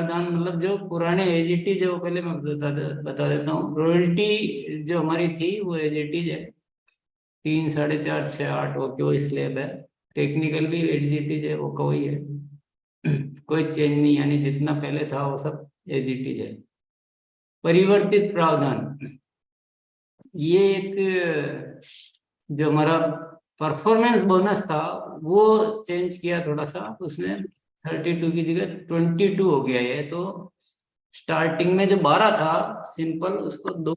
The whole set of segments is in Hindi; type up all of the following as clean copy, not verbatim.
प्रावधान मतलब जो पुराने एजीटी, जो पहले मैं बता देता हूँ। रॉयल्टी जो हमारी थी वो एजीटी है, 3, 4.5, 6, 8 वो क्यों स्लेब है। टेक्निकल भी एजीटी है, वो कोई है। कोई चेंज नहीं, यानी जितना पहले था वो सब एजीटी है। परिवर्तित प्रावधान, ये एक जो हमारा परफॉर्मेंस बोनस था वो चेंज किया थोड़ा सा, उसमें 32 की जगह 22 हो गया है। तो स्टार्टिंग में जो 12 था सिंपल, उसको 2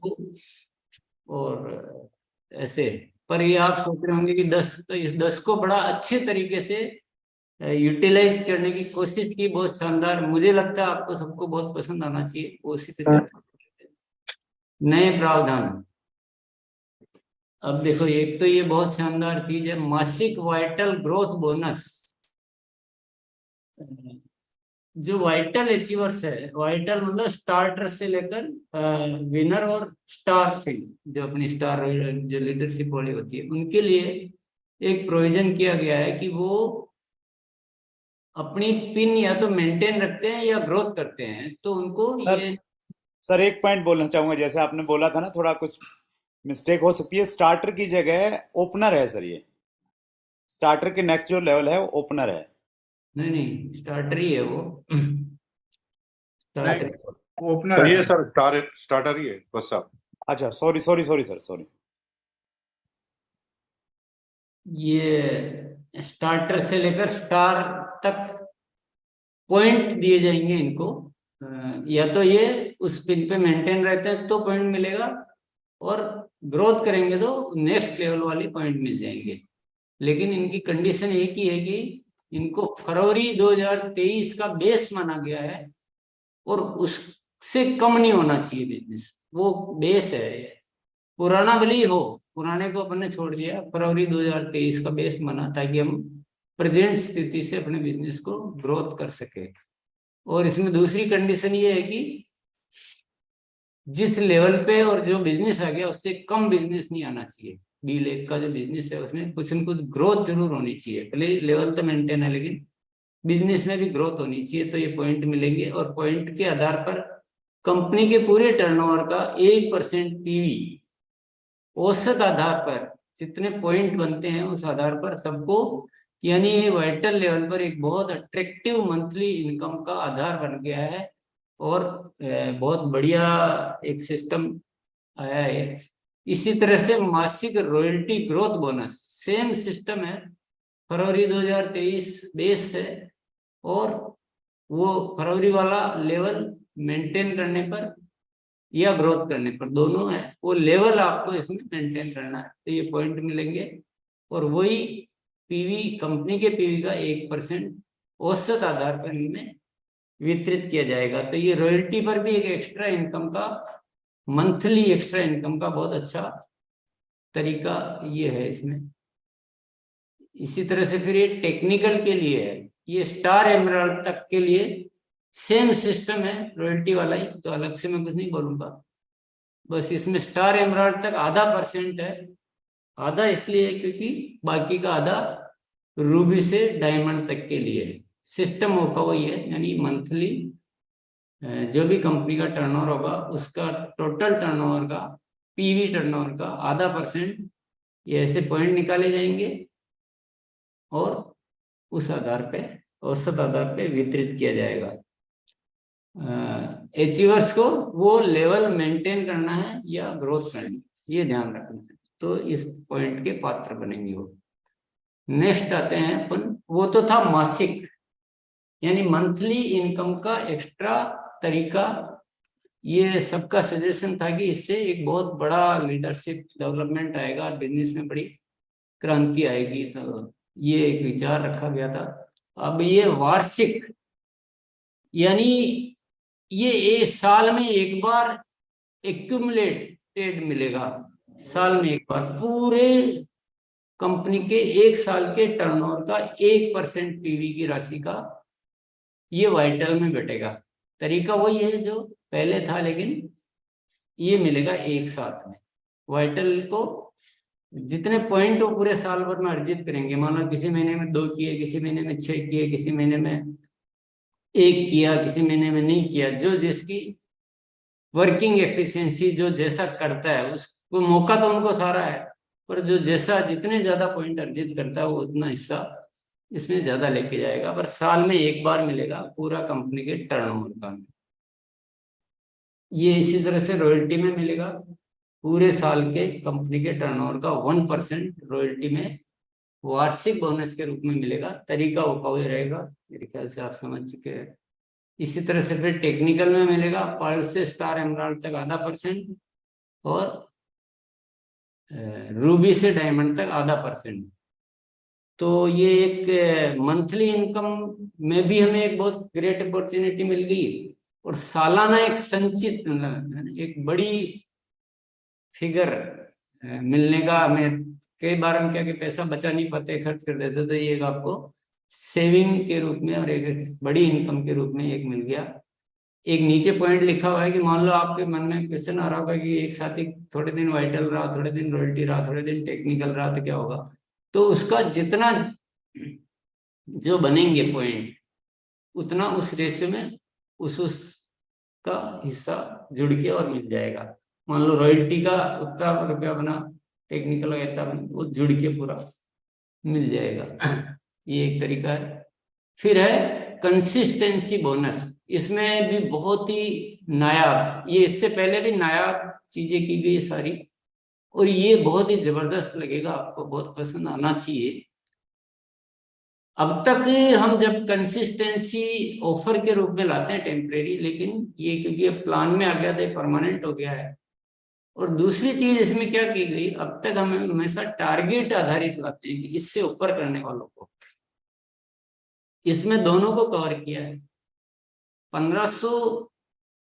और ऐसे। पर ये आप सोच रहे होंगे कि 10, तो इस 10 को बड़ा अच्छे तरीके से यूटिलाइज करने की कोशिश की, बहुत शानदार। मुझे लगता है आपको सबको बहुत पसंद आना चाहिए, वो उसी पे चर्चा करते हैं। नए प्रावधान, अब देखो एक तो ये बहुत शानदार चीज है, मासिक वाइटल ग्रोथ बोनस। जो वाइटल अचीवर्स है, वाइटल मतलब स्टार्टर से लेकर विनर और स्टार फील्ड, जो अपनी स्टार जो लीडरशिप वाली होती है, उनके लिए एक प्रोविजन किया गया है कि वो अपनी पिन या तो मेंटेन रखते हैं या ग्रोथ करते हैं, तो उनको सर ये। सर एक पॉइंट बोलना चाहूंगा, जैसे आपने बोला था ना, थोड़ा कुछ मिस्टेक हो सकती है। स्टार्टर की जगह ओपनर है सर, ये स्टार्टर के नेक्स्ट जो लेवल है वो ओपनर है। नहीं नहीं, स्टार्टर ही है वो। नहीं, स्टार्टर। ओपनर सही है है सर। सर, स्टार्टर ही है बस साहब। अच्छा, sorry sorry sorry sir, sorry. ये स्टार्टर से लेकर स्टार तक पॉइंट दिए जाएंगे इनको। या तो ये उस पिन पे मेंटेन रहते हैं तो पॉइंट मिलेगा, और ग्रोथ करेंगे तो नेक्स्ट लेवल वाली पॉइंट मिल जाएंगे। लेकिन इनकी कंडीशन एक ही है कि इनको फरवरी 2023 का बेस माना गया है, और उससे कम नहीं होना चाहिए बिजनेस, वो बेस है। पुराना भले ही हो, पुराने को अपन ने छोड़ दिया, फरवरी 2023 का बेस माना, ताकि हम प्रेजेंट स्थिति से अपने बिजनेस को ग्रोथ कर सके। और इसमें दूसरी कंडीशन ये है कि जिस लेवल पे और जो बिजनेस आ गया उससे कम बिजनेस नहीं आना चाहिए। D-Lake का जो बिजनेस है उसमें कुछ न कुछ ग्रोथ जरूर होनी चाहिए, भले लेवल तो मेंटेन है लेकिन बिजनेस में भी ग्रोथ होनी चाहिए, तो ये पॉइंट मिलेंगे। और पॉइंट के आधार पर कंपनी के पूरे टर्नओवर का 1% पीवी, औसत आधार पर जितने पॉइंट बनते हैं उस आधार पर सबको, यानी वाइटल लेवल पर एक बहुत अट्रैक्टिव मंथली इनकम का आधार बन गया है। और बहुत बढ़िया एक सिस्टम आया है। इसी तरह से मासिक royalty growth bonus, same system है, फरवरी 2023 बेस है, और वो फरवरी वाला लेवल मेंटेन करने पर या ग्रोथ करने पर, दोनों है, वो लेवल आपको इसमें मेंटेन करना है, तो ये पॉइंट मिलेंगे। और वही पीवी, कंपनी के पीवी का 1% औसत आधार पर इनमें वितरित किया जाएगा। तो ये रॉयल्टी पर भी एक एक्स्ट्रा इनकम का, मंथली एक्स्ट्रा इनकम का बहुत अच्छा तरीका ये है इसमें। इसी तरह से फिर ये टेक्निकल के लिए है, ये स्टार एमराल्ड तक के लिए सेम सिस्टम है, रॉयल्टी वाला ही, तो अलग से मैं कुछ नहीं बोलूंगा। बस इसमें स्टार एमराल्ड तक आधा % है। आधा इसलिए है क्योंकि बाकी का आधा रूबी से डायमंड तक के लिए है। सिस्टम होगा वही है, यानी मंथली जो भी कंपनी का टर्नओवर होगा उसका टोटल टर्नओवर का, पीवी टर्नओवर का आधा % ये ऐसे पॉइंट निकाले जाएंगे, और उस आधार पे, औसत आधार पे वितरित किया जाएगा। अचीवर्स को वो लेवल मेंटेन करना है या ग्रोथ करनी है, ये ध्यान रखना है, तो इस पॉइंट के पात्र बनेंगे वो। नेक्स्ट आते हैं अपन, वो तो था मासिक यानी मंथली इनकम का एक्स्ट्रा तरीका। ये सबका सजेशन था कि इससे एक बहुत बड़ा लीडरशिप डेवलपमेंट आएगा और बिजनेस में बड़ी क्रांति आएगी, तो ये एक विचार रखा गया था। अब ये वार्षिक, यानी ये एक साल में एक बार एक्यूमुलेटेड मिलेगा, साल में एक बार पूरे कंपनी के एक साल के टर्नओवर का 1% पीवी की राशि का ये वाइटल में बटेगा। तरीका वही है जो पहले था, लेकिन ये मिलेगा एक साथ में। वाइटल को जितने पॉइंट वो पूरे साल भर में अर्जित करेंगे, मानो किसी महीने में 2 किए, किसी महीने में 6 किए, किसी महीने में एक किया, किसी महीने में नहीं किया, जो जिसकी वर्किंग एफिशिएंसी जो जैसा करता है उसको मौका तो उनको सारा है, पर जो जैसा जितने ज्यादा पॉइंट अर्जित करता है वो उतना हिस्सा इसमें ज्यादा लेके जाएगा, पर साल में एक बार मिलेगा पूरा कंपनी के टर्नओवर का। ये इसी तरह से रॉयल्टी में मिलेगा, पूरे साल के कंपनी के टर्नओवर का 1% रॉयल्टी में वार्षिक बोनस के रूप में मिलेगा। तरीका वो रहेगा, मेरे ख्याल से आप समझ चुके हैं। इसी तरह से फिर टेक्निकल में मिलेगा, पर्ल से स्टार एमराल्ड तक 0.5% और रूबी से डायमंड तक 0.5%। तो ये एक मंथली इनकम में भी हमें एक बहुत ग्रेट अपॉर्चुनिटी मिल गई, और सालाना एक संचित एक बड़ी फिगर मिलने का हमें। कई बार हम क्या कि पैसा बचा नहीं पाते, खर्च कर देते, तो ये आपको सेविंग के रूप में और एक बड़ी इनकम के रूप में एक मिल गया। एक नीचे पॉइंट लिखा हुआ है कि मान लो आपके मन में क्वेश्चन आ रहा होगा कि एक साथ ही थोड़े दिन वाइटल रहा, थोड़े दिन रॉयल्टी रहा, थोड़े दिन टेक्निकल रहा, तो क्या होगा? तो उसका जितना जो बनेंगे पॉइंट उतना उस रेशियो में उसका हिस्सा जुड़ के और मिल जाएगा। मान लो रॉयल्टी का उतना रुपया बना, टेक्निकल का इतना बना, वो जुड़ के पूरा मिल जाएगा। ये एक तरीका है। फिर है कंसिस्टेंसी बोनस। इसमें भी बहुत ही नायाब, ये इससे पहले भी नायाब चीजें की गई सारी, और ये बहुत ही जबरदस्त लगेगा आपको, बहुत पसंद आना चाहिए। अब तक हम जब कंसिस्टेंसी ऑफर के रूप में लाते हैं टेम्परेरी, लेकिन ये क्योंकि अब प्लान में आ गया था, परमानेंट हो गया है। और दूसरी चीज इसमें क्या की गई, अब तक हम हमेशा टारगेट आधारित लाते हैं कि इससे ऊपर करने वालों को। इसमें दोनों को कवर किया है। 1500,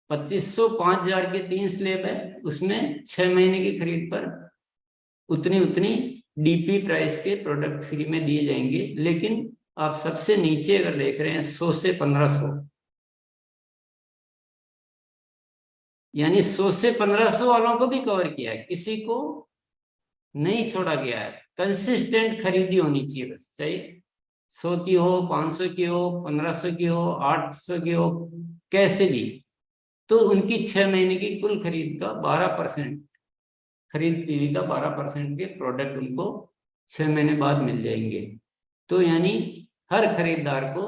2500, 5000 के 3 स्लैब है, उसमें 6 महीने की खरीद पर उतनी उतनी डीपी प्राइस के प्रोडक्ट फ्री में दिए जाएंगे। लेकिन आप सबसे नीचे अगर देख रहे हैं 100 से 1500, यानी 100 से 1500 वालों को भी कवर किया है, किसी को नहीं छोड़ा गया है। कंसिस्टेंट खरीदी होनी चाहिए, बस चाहिए 100 की हो, 500 की हो, 1500 की हो, 800 की हो, कैसे भी। तो उनकी 6 महीने की कुल खरीद का 12%, खरीद पीवी का 12% के प्रोडक्ट उनको 6 महीने बाद मिल जाएंगे। तो यानी हर खरीदार को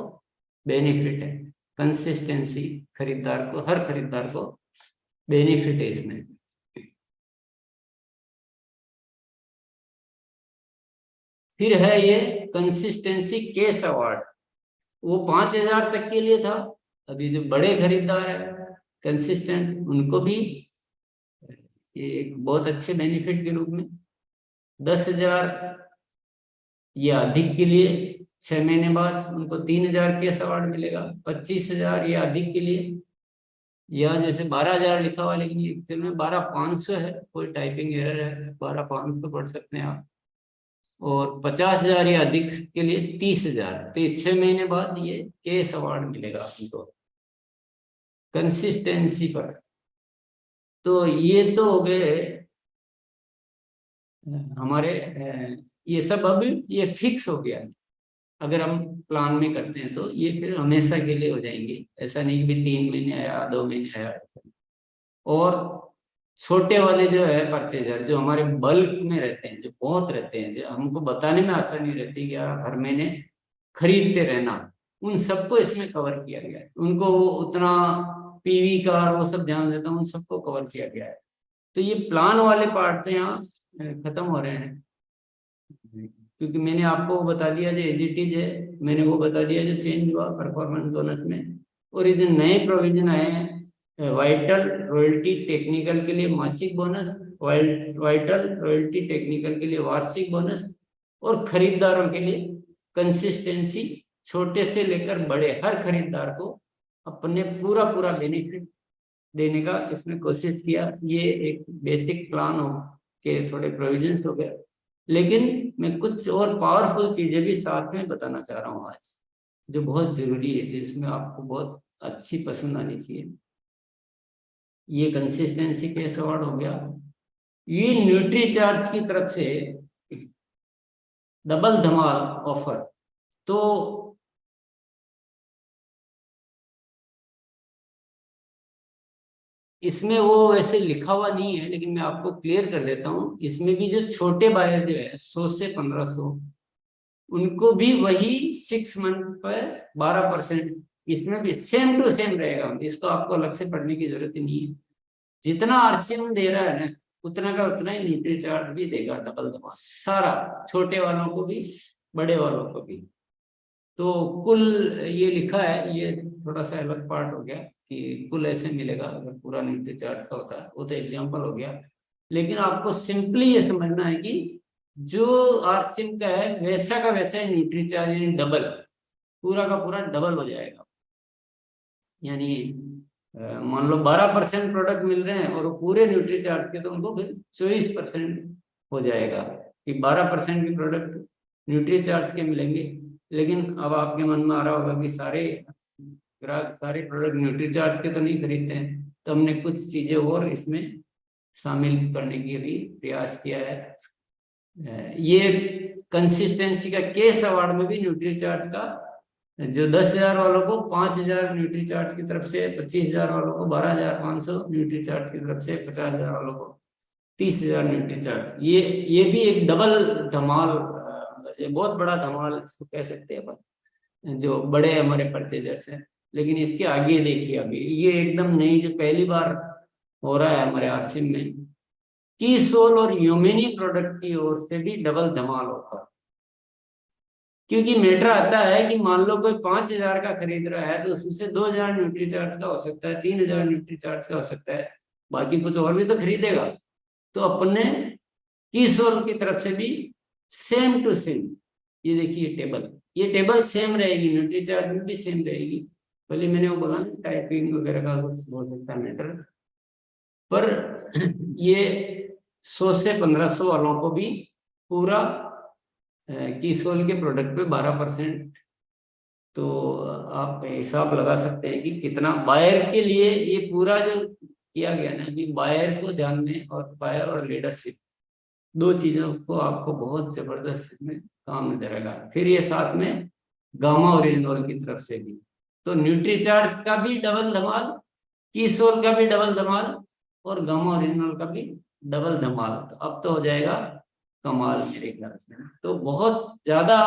बेनिफिट है, कंसिस्टेंसी खरीदार को, हर खरीदार को बेनिफिट है इसमें। फिर है ये कंसिस्टेंसी केस अवार्ड, वो 5000 तक के लिए था। अभी जो बड़े खरीदार है कंसिस्टेंट, उनको भी ये एक बहुत अच्छे बेनिफिट के रूप में 10,000 या अधिक के लिए 6 महीने बाद उनको 3000 केस अवार्ड मिलेगा। 25,000 या अधिक के लिए, या जैसे 12,000 लिखा हुआ लेकिन ये एक्चुअल में 12,500 है, कोई टाइपिंग एरर है, 12,500 पढ़ सकते हैं आप। और 50,000 या अधिक के लिए 30,000। तो ये 6 महीने बाद ये केस अवार्ड मिलेगा आपको कंसिस्टेंसी पर। तो ये तो हो गए हमारे, ये सब अब ये फिक्स हो गया। अगर हम प्लान में करते हैं तो ये फिर हमेशा के लिए हो जाएंगे, ऐसा नहीं कि भी 3 महीने आया, 2 महीने आया। और छोटे वाले जो है परचेजर, जो हमारे बल्क में रहते हैं, जो बहुत रहते हैं, जो हमको बताने में आसानी रहती है कि यार हर महीने खरीदते रहना, उन सबको इसमें कवर किया गया है। उनको वो उतना पीवी का और वो सब ध्यान देता है, उन सबको कवर किया गया है। तो ये प्लान वाले पार्ट तो यहाँ खत्म हो रहे हैं, क्योंकि मैंने आपको बता दिया जो एज इट इज है, मैंने वो बता दिया जो चेंज हुआ परफॉर्मेंस बोनस में। और ये जो नए प्रोविजन आए हैं, वाइटल रॉयल्टी टेक्निकल के लिए मासिक बोनस, वाइटल रॉयल्टी टेक्निकल के लिए वार्षिक बोनस, और खरीदारों के लिए कंसिस्टेंसी, छोटे से लेकर बड़े हर खरीदार को अपने पूरा पूरा बेनिफिट देने का इसमें कोशिश किया। ये एक बेसिक प्लान हो के थोड़े प्रोविजंस हो गए, लेकिन मैं कुछ और पावरफुल चीजें भी साथ में बताना चाह रहा हूँ आज, जो बहुत जरूरी है, जिसमें आपको बहुत अच्छी पसंद आनी चाहिए। ये कंसिस्टेंसी केस अवार्ड हो गया। ये न्यूट्री चार्ज की तरफ से डबल धमाल ऑफर। तो इसमें वो वैसे लिखा हुआ नहीं है, लेकिन मैं आपको क्लियर कर देता हूँ। इसमें भी जो छोटे बायर जो है 100 से 1500, उनको भी वही 6 मंथ पर 12%, इसमें भी सेम टू सेम रहेगा। इसको आपको अलग से पढ़ने की जरूरत ही नहीं है। जितना आरसीएम दे रहा है ना, उतना का उतना ही न्यूट्री चार्ज भी देगा, डबल दबा सारा, छोटे वालों को भी बड़े वालों को भी। तो कुल ये लिखा है, ये थोड़ा सा अलग पार्ट हो गया कि कुल ऐसे मिलेगा अगर पूरा न्यूट्री चार्ज का होता है, वो तो एग्जाम्पल हो गया। लेकिन आपको सिंपली ये समझना है कि जो आरसीएम का है वैसा का वैसा ही न्यूट्री चार्ज, यानी डबल, पूरा का पूरा डबल हो जाएगा। यानी मान लो 12% प्रोडक्ट मिल रहे हैं और वो पूरे न्यूट्री चार्ज के, तो उनको फिर 24% हो जाएगा कि 12% के प्रोडक्ट न्यूट्री चार्ज के मिलेंगे। लेकिन अब आपके मन में आ रहा होगा कि सारे ग्राहक सारे प्रोडक्ट न्यूट्री चार्ज के तो नहीं खरीदते हैं, तो हमने कुछ चीजें और इसमें शामिल करने की भी प्रयास किया है। ये कंसिस्टेंसी का केस अवार्ड में भी न्यूट्री चार्ज का, जो 10,000 वालों को 5,000 न्यूट्री चार्ज की तरफ से, 25,000 वालों को 12,500 न्यूट्री चार्ज की तरफ से, 50,000 वालों को 30,000 न्यूट्री चार्ज। ये भी एक डबल धमाल, ये बहुत बड़ा धमाल इसको कह सकते हैं अपन, जो बड़े हमारे परचेजर्स हैं। लेकिन इसके आगे देखिए, अभी ये एकदम नई जो पहली बार हो रहा है हमारे आरसीएम में, की सोल और ह्यूमेनी प्रोडक्ट की ओर से भी डबल धमाल होगा। क्योंकि मैटर आता है कि मान लो कोई 5,000 का खरीद रहा है, तो उसमें से 2,000 न्यूट्री चार्ज का हो सकता है, 3,000 न्यूट्री चार्ज का हो सकता है, बाकी कुछ और भी तो खरीदेगा। तो अपने की सोल की तरफ से भी सेम टू सेम, ये देखिए टेबल, ये टेबल सेम रहेगी, न्यूट्री चार्ज में भी सेम रहेगी। भले मैंने वो बोला ना टाइपिंग वगैरह का कुछ हो सकता है मैटर, पर ये 100 से 1,500 वालों को भी पूरा की सोल के प्रोडक्ट पे 12%। तो आप हिसाब लगा सकते हैं कि कितना बायर के लिए ये पूरा जो किया गया ना, अभी बायर को ध्यान में, और बायर और लीडरशिप, दो चीजों को आपको बहुत जबरदस्त इसमें काम नजर आएगा। फिर ये साथ में गामा ओरिजिनल की तरफ से भी, तो न्यूट्री चार्ज का भी डबल धमाल, की सोल का भी डबल धमाल, और गामा ओरिजिनल का भी डबल धमाल। तो अब तो हो जाएगा कमाल मेरे ख्याल से। तो बहुत ज्यादा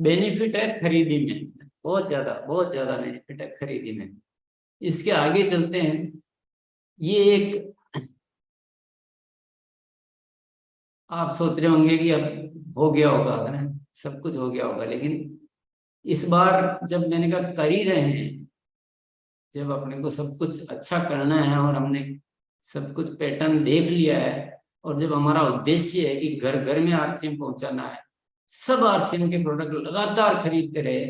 बेनिफिट है खरीदी में, बहुत ज्यादा बेनिफिट है खरीदी में। इसके आगे चलते हैं। ये एक, आप सोच रहे होंगे कि अब हो गया होगा ना, सब कुछ हो गया होगा, लेकिन इस बार जब मैंने कहा कर ही रहे हैं, जब अपने को सब कुछ अच्छा करना है और हमने सब कुछ पैटर्न देख लिया है, और जब हमारा उद्देश्य है कि घर घर में आरसीएम पहुंचाना है, सब आरसीएम के प्रोडक्ट लगातार खरीदते रहे,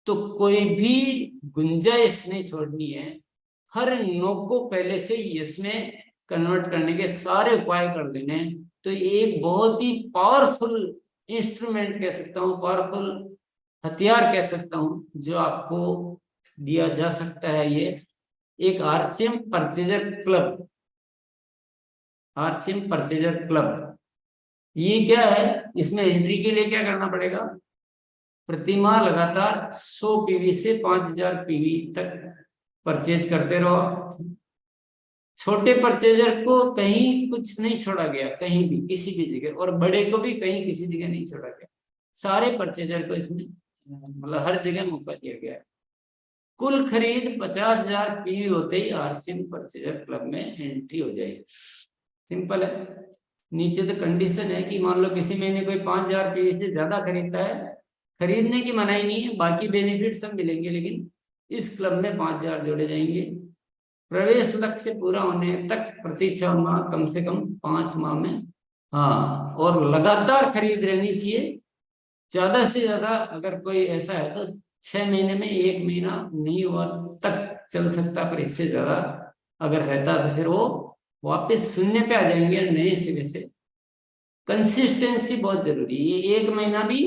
तो कोई भी गुंजाइश नहीं छोड़नी है। हर नो को पहले से यस में कन्वर्ट करने के सारे उपाय कर लेने। तो एक बहुत ही पावरफुल इंस्ट्रूमेंट कह सकता हूँ, पावरफुल हथियार कह सकता हूँ, जो आपको दिया जा सकता है। ये एक RCM purchaser club, RCM purchaser club, ये क्या है? इसमें एंट्री के लिए क्या करना पड़ेगा? प्रतिमाह लगातार 100 पीवी से 5,000 पीवी तक परचेज करते रहो। छोटे परचेजर को कहीं कुछ नहीं छोड़ा गया, कहीं भी किसी भी जगह, और बड़े को भी कहीं किसी जगह नहीं छोड़ा गया। सारे परचेजर को इसमें मतलब हर जगह मौका दिया गया है। कुल खरीद 50,000 पीवी होते ही आरसीएम परचेजर क्लब में एंट्री हो जाएगी। सिंपल है। नीचे तो कंडीशन है कि मान लो किसी महीने कोई 5,000 पीवी से ज्यादा खरीदता है, खरीदने की मनाही नहीं है, बाकी बेनिफिट सब मिलेंगे, लेकिन इस क्लब में 5,000 जोड़े जाएंगे। प्रवेश लक्ष्य पूरा होने तक प्रति 6 माह, कम से कम 5 माह में, हाँ, और लगातार खरीद रहनी चाहिए। ज्यादा से ज्यादा अगर कोई ऐसा है तो 6 महीने में 1 महीना नहीं हुआ तक चल सकता, पर इससे ज्यादा अगर रहता तो फिर वो वापस शून्य पे आ जाएंगे नए सिरे से। कंसिस्टेंसी बहुत जरूरी है। ये 1 महीना भी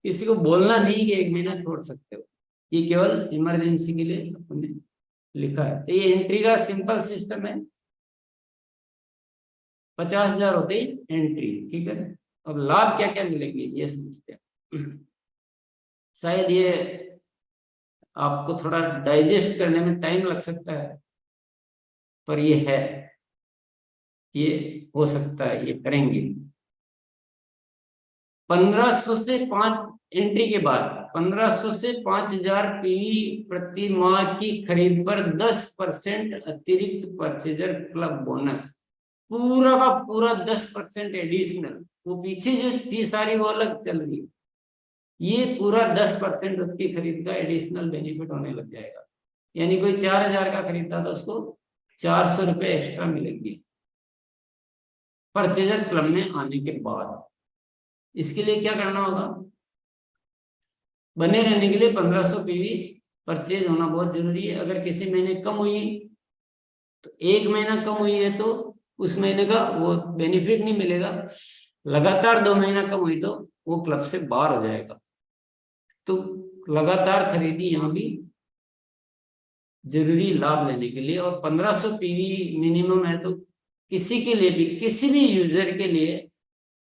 किसी को बोलना नहीं कि 1 महीना छोड़ सकते हो, ये केवल इमरजेंसी के लिए हमने लिखा है। तो ये एंट्री का सिंपल सिस्टम है। 50,000 होते ही एंट्री, ठीक है। अब लाभ क्या क्या मिलेंगे ये समझते हैं। शायद ये आपको थोड़ा डाइजेस्ट करने में टाइम लग सकता है, पर ये है, ये हो सकता है, ये करेंगे। 1500 से 5 एंट्री के बाद 1500 से 5000 पीवी प्रति माह की खरीद पर 10% अतिरिक्त परचेजर क्लब बोनस, पूरा का पूरा 10% एडिशनल। वो पीछे जो थी सारी वो अलग चल रही, ये पूरा 10% उसकी खरीद का एडिशनल बेनिफिट होने लग जाएगा। यानी कोई 4000 का खरीदता था, उसको 400 रुपए एक्स्ट्रा मिलेंगे परचेजर क्लब में आने के बाद। इसके लिए क्या करना होगा, बने रहने के लिए 1500 पीवी परचेज होना बहुत जरूरी है। अगर किसी महीने कम हुई तो, एक महीना कम हुई है तो उस महीने का वो बेनिफिट नहीं मिलेगा। लगातार 2 महीना कम हुई तो वो क्लब से बाहर हो जाएगा। तो लगातार खरीदी यहाँ भी जरूरी लाभ लेने के लिए। और 1500 पीवी मिनिमम है तो किसी के लिए भी, किसी भी यूजर के लिए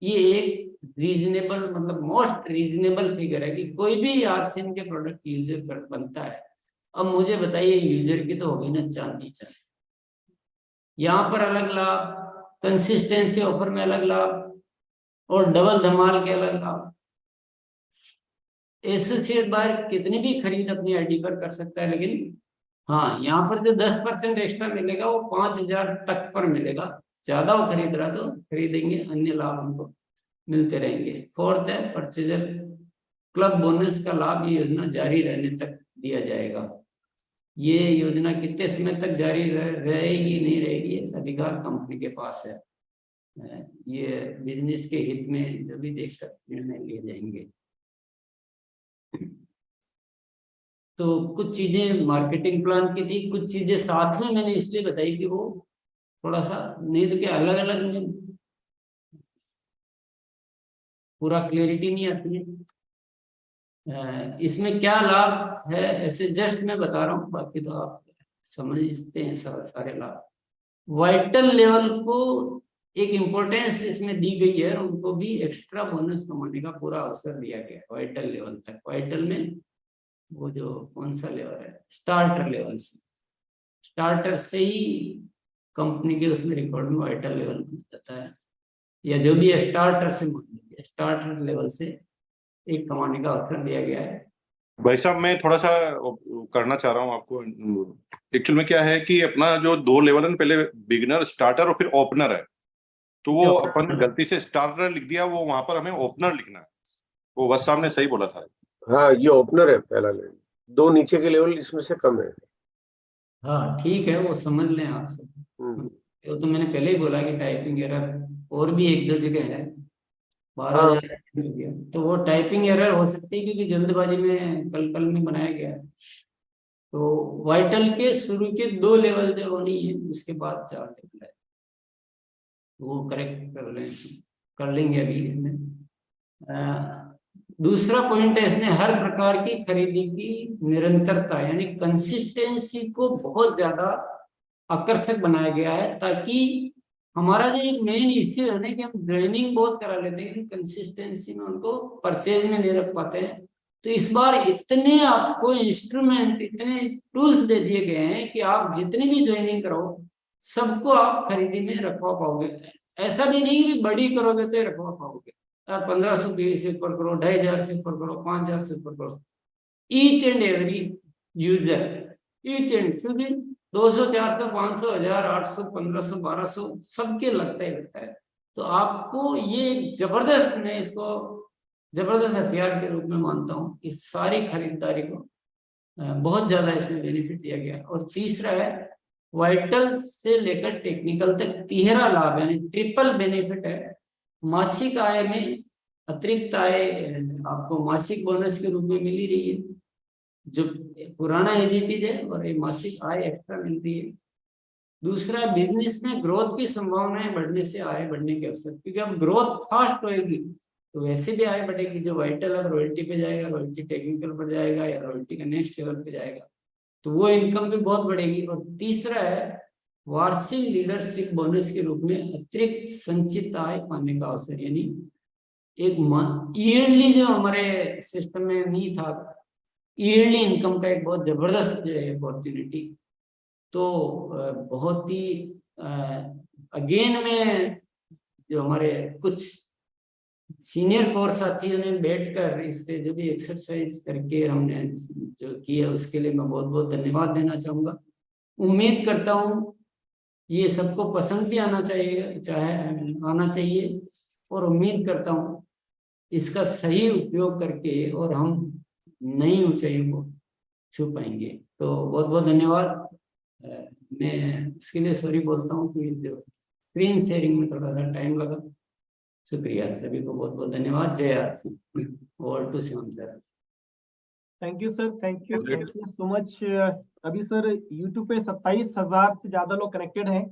ये एक रीजनेबल, मतलब मोस्ट रीजनेबल फिगर है कि कोई भी आरसीएम के प्रोडक्ट यूजर कर बनता है। अब मुझे बताइए, यूजर की तो होगी ना चांदी चांदी। यहाँ पर अलग लाभ, कंसिस्टेंसी ऑफर में अलग लाभ, और डबल धमाल के अलग लाभ। एसोसिएट बायर कितनी भी खरीद अपनी आईडी पर कर सकता है, लेकिन हाँ, यहाँ पर जो 10% एक्स्ट्रा मिलेगा वो 5000 तक पर मिलेगा। ज्यादा वो खरीद रहा तो खरीदेंगे, अन्य लाभ हमको मिलते रहेंगे। फोर्थ है परचेजर क्लब बोनस का लाभ, ये योजना जारी रहने तक दिया जाएगा। ये योजना कितने समय तक जारी रहेगी नहीं रहेगी, अधिकार कंपनी के पास है। ये बिजनेस के हित में जो भी देखकर निर्णय लिए जाएंगे। तो कुछ चीजें मार्केटिंग प्लान की थी, कुछ चीजें साथ में मैंने इसलिए बताई कि वो थोड़ा सा, नहीं तो क्या अलग अलग में पूरा क्लियरिटी नहीं आती है। इसमें क्या लाभ है ऐसे जस्ट मैं बता रहा हूँ, बाकी तो आप समझते हैं सारे लाभ। वाइटल लेवल को एक इम्पोर्टेंस इसमें दी गई है, और उनको भी एक्स्ट्रा बोनस कमाने का पूरा अवसर दिया गया है वाइटल लेवल तक। वाइटल में वो जो कौन सा लेवल है, स्टार्टर लेवल से, स्टार्टर से ही कंपनी के उसमें रिकॉर्ड में वाइटल लेवल बन जाता है, या जो भी है स्टार्टर से मान लीजिए, स्टार्टर लेवल से एक कमाने का अवसर दिया गया है। भाई साहब, मैं थोड़ा सा करना चाह रहा हूँ आपको। एक्चुअल में क्या है कि अपना जो 2 लेवल है ना, पहले बिगिनर, स्टार्टर और फिर ओपनर है। तो वो अपन गलती से स्टार्टर लिख दिया, वो वहां पर हमें ओपनर लिखना है। वो बस साहब ने सही बोला था। हाँ, ये ओपनर है पहला लेवल, 2 नीचे के लेवल इसमें से कम है। हाँ ठीक है, वो समझ लें आप सब। वो तो मैंने पहले ही बोला कि टाइपिंग एरर और भी 1-2 जगह है, 12,000 हो गया। तो वो टाइपिंग एरर हो सकती है क्योंकि जल्दबाजी में कल में बनाया गया है। तो वाइटल के शुरू के 2 लेवल जो होनी है, उसके बाद 4 लेवल है, वो करेक्ट कर लेंगे अभी इसमें। दूसरा पॉइंट है इसमें, हर प्रकार की खरीदी की निरंतरता यानी कंसिस्टेंसी को बहुत ज्यादा आकर्षक बनाया गया है, ताकि हमारा जो एक मेन इश्यू है ना कि हम ज्वाइनिंग बहुत करा लेते हैं लेकिन कंसिस्टेंसी में उनको परचेज में नहीं रख पाते हैं। तो इस बार इतने आपको इंस्ट्रूमेंट, इतने टूल्स दे दिए गए हैं कि आप जितनी भी ज्वाइनिंग करो सबको आप खरीदी में रखवा पाओगे। ऐसा भी नहीं कि बड़ी करोगे तो रखवा पाओगे, 1500 से ऊपर करो, 2500 से ऊपर करो, 5000 से ऊपर करो, each and every user, each and, क्योंकि 200, 400, 500, 1000, 800, 1500, 1200 सबके लगता ही लगता है। तो आपको ये जबरदस्त, मैं इसको जबरदस्त हथियार के रूप में मानता हूँ कि सारी खरीदारी को बहुत ज्यादा इसमें बेनिफिट दिया गया। और तीसरा है, वाइटल से लेकर टेक्निकल तक 13 लाभ यानी ट्रिपल बेनिफिट है। मासिक आय में अतिरिक्त आय आपको मासिक बोनस के रूप में मिल ही रही है, जो पुराना एजीटीज है, और ये मासिक आय एक्स्ट्रा मिलती है। दूसरा, बिजनेस में ग्रोथ की संभावनाएं बढ़ने से आय बढ़ने के अवसर, क्योंकि अब ग्रोथ फास्ट होएगी तो वैसे भी आय बढ़ेगी। जो वाइटल अब रॉयल्टी पे जाएगा, रॉयल्टी टेक्निकल पर जाएगा, या रॉयल्टी का नेक्स्ट लेवल पे जाएगा, तो वो इनकम भी बहुत बढ़ेगी। और तीसरा है, वार्षिक लीडरशिप बोनस के रूप में अतिरिक्त संचित आय पाने का अवसर, यानी एक ईयरली, जो हमारे सिस्टम में नहीं था, ईयरली इनकम का एक बहुत जबरदस्त अपॉर्चुनिटी तो बहुत ही अगेन में जो हमारे कुछ सीनियर कोर साथियों ने बैठकर इस पे जो भी एक्सरसाइज करके हमने जो किया उसके लिए मैं बहुत बहुत धन्यवाद देना चाहूँगा। उम्मीद करता हूँ ये सबको पसंद भी आना चाहिए और उम्मीद करता हूँ इसका सही उपयोग करके और हम नई ऊंचाइयों को छू पाएंगे। तो बहुत बहुत धन्यवाद। मैं इसके लिए सॉरी बोलता हूँ कि स्क्रीन शेयरिंग में थोड़ा सा टाइम लगा। शुक्रिया सभी को, बहुत बहुत धन्यवाद। Jai Aarti. Over to Shivam sir. Thank you sir, thank you so much. अभी सर यूट्यूब पे 27,000 से ज्यादा लोग कनेक्टेड हैं।